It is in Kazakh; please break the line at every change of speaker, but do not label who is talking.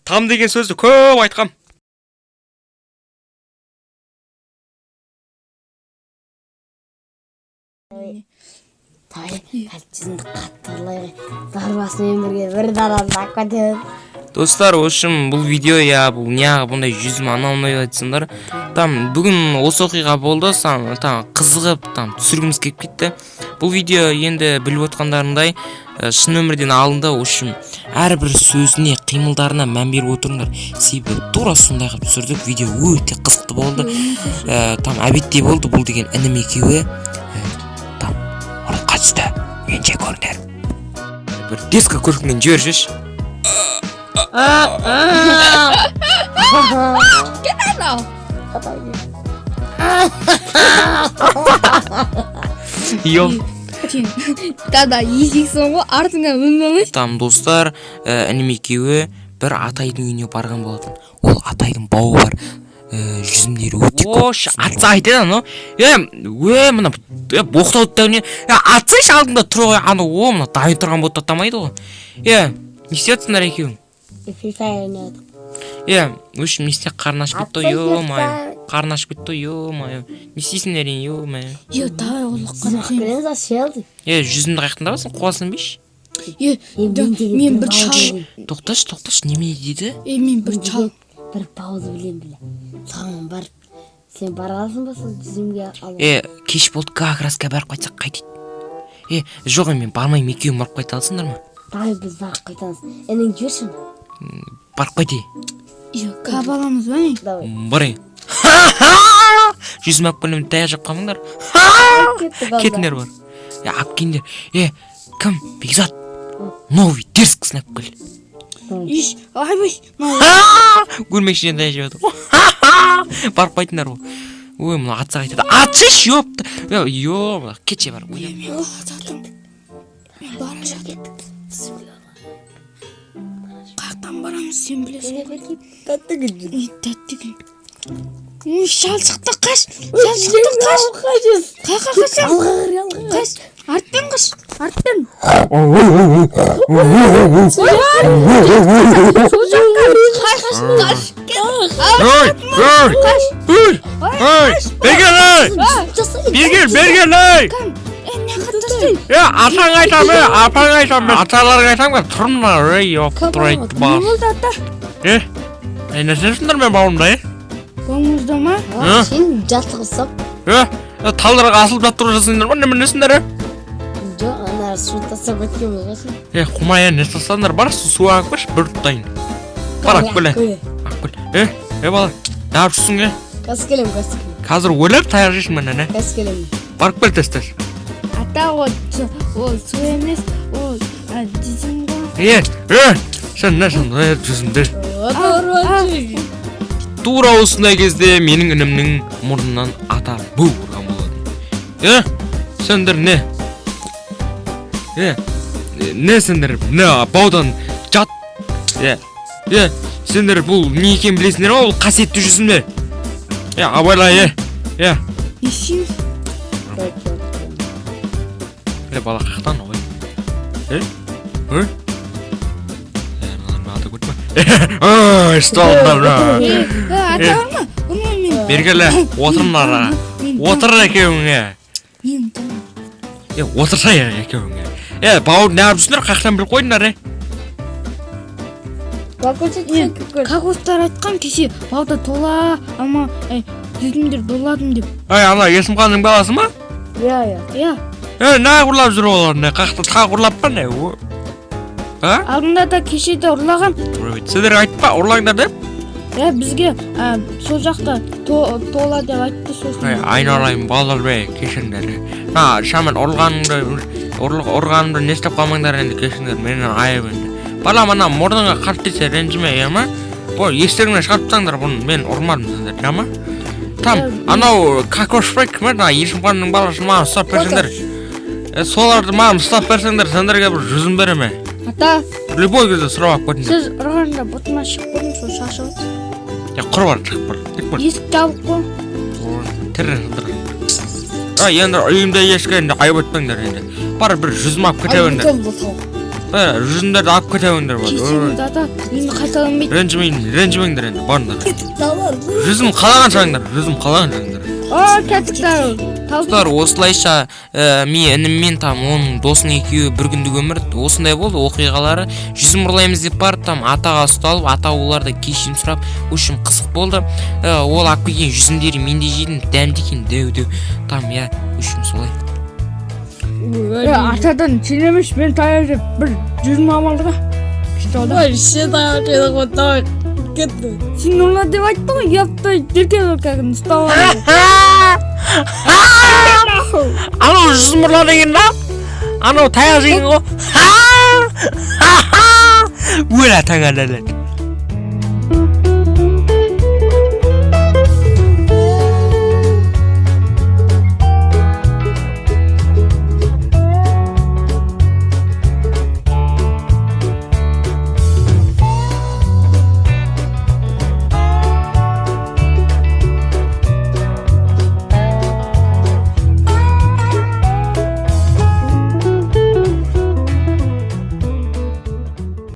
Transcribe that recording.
Там деген сөзді көп айтқам.
Қалчызынды қаттырлай дарбасымен бірге бір дараны ақпатен.
Достар, общем, бұл видео бұл неға бұндай жүзім анау-мынау айтсыңдар. Там бүгін осы оқиға болды, там қызығып, там түсіргіміз келіп кетті. Бұл видео енді біліп отқандарындай шын өмірден алынды. Общем, әрбір сөзіне, қимылдарына мән беріп отырыңдар. Себебі тура сондай қылып түсірдік. Видео өте қызықты болды. Там әбеттей болды бұл деген інім екеуі. Там ұрыққа түсті. Менше көріңдер. Бір диско көркінен жібершеш.
Get out
Йо.
Дада есексің ғой, артыңа мінбемеш.
Там достар, інім екеуі бір атайдың үйіне барған болатын. Ол атайдың бауы бар. Жүзімдері өте көп. Атса айтады ано. Мына боқтауды да атсайшы алдында тұр ғой. Мына дайын тұрған болды тамайды ғой. Не істетсіңдер екеуің? В общем, не істеп қарны ашып кетті, ё-май. Қарны ашып кетті, ё-май. Не істейсіңдер, ё-май.
Дай ұлыққаны сен.
Жүзімді қайықтың да басың, қуасын бейш?
Мен бір чал.
Тоқташ, неме дейді?
Мен бір чал.
Бір пауза білем. Саған барып, сен бара аласың ба сол жүзімге алып?
Кеш болды, как разқа барып қайтсақ қайтейді. Жоқ, мен бармайым, екеуім барып қайта алсыңдар ма?
Давай біз барып қайтамыз. Енің жібершін.
Барып қайтей.
Кап аламыз ба не?
Барайын. Жүзім ап көлемді таяқ жап қалмаңдар. Кетіңдер бар. Ап кендер. Кім? Бекзат. Новый дерзк снап көл.
Айбай.
Көрмекшіден таяқ жеп отыр. Барып қайтыңдар бұл. Ой, мұна атса қайтады. Атсыш, ёпты. Кетше бар.
Мен бара жатыр. Қақтан барамыз, сен білесің. Тәтті күн. Шалшықты қаш. Қақа қашам. Қаш. Арттен қаш. Арттен.
Бергел! Атаң айтам, аталарға айтам, тұрмар, тұрайды бар. Нәрсесіңдер мен бауымда,
Бауымызда ма?
Сен жатығысып.
Талдарға асылып жаттыру жасыңдар ма, неменесіңдер?
Жоқ, ана су тасап өткен болғасын.
Құмая не тастаңдар, бар су ағып көш, бір тұтайын. Бар ақкөл. Бала, не апшысың,
Қазір келем.
Қазір өліп таяқ жешін мен, әне?
Қазір келем.
Барып көл тестер.
Ата, ол су емес, ол жүзім ғой.
Сен не сен, жүзімдер. Тура осындай кезде менің інімнің мұрнынан ата бұ ұрған болады. Сендер не? Не сендер? Не баудан жат? Сендер бұл не екен білесіңдер ма? Ол қасиетті жүзімдер. Абайла,
Ешім?
Бала қақтан ой. Столдар.
Ата бар ма?
Бергелі, отырмдар. Отыр екеуіңе. Отырса екеуіңе. Бауыр не арбысыңдар, қақтан біліп қойдыңдар,
Какостар айтқан кеше бауда тола, ама жүзімдер доладым деп.
Ана Есімханның баласы ма? Не ұрлап жүр олар, не қақты тақ ұрлап па не?
Алдында да кеше де ұрлаған.
Сендер айтпа, ұрлаңдар деп?
Бізге сол жақта тола деп айтты сосын.
Айналайын балалар бе, кешіңдер. Шамен ұрғанымды не істеп қалмаңдар енді кешіңдер, менің айып енді. Бала мана мұрныңа қарт десе ренжіме, Бұл естеріңнен шығарыпсаңдар, бұны мен ұрмадым сендер, Там, анау Кокошбек кім еді, Есімханның баласы маған ұстап берсеңдер. Соларды маған ұстап берсеңдер, сендерге бір жүзім береме.
Ата,
любой кезде сұрап көтіңдер.
сіз ұрғанда бұтыма шығып көрдің, сол шашылып.
Құр бар, шығып бар.
Есік жабық қой.
Тірі сылдыр. Енді үйімде ешкі енді айып өтпеңдер енді. Бар бір жүзім ап кете беріңдер. жүзімдерді алып кетеміңдер
кешіріңіз ата енді қайталанбайды.
ренжімеңдер енді барыңдар
Давай.
жүзім қалаған жағыңдар
Кеттік дәрі.
достар осылайша мен ініммен там оның досының екеуі бір күндік өмір осындай болды оқиғалары жүзім ұрлаймыз деп барып там атаға ұсталып ата оларда кешірім сұрап в общем қызық болды ол алып келген жүзімдері мен де жедім дәмді екен дәу там в общем солай
Атадан сен емес мен таяқ жеп бір жүзім амалдыға.
Вообще таяқ давай. Кетті.
Сен олар деп айттың ғой, ұяттай еркек кәдімгі ұстап
анау жүзім ұрлады екен ба анау таяқ жеген ғой өлә таңа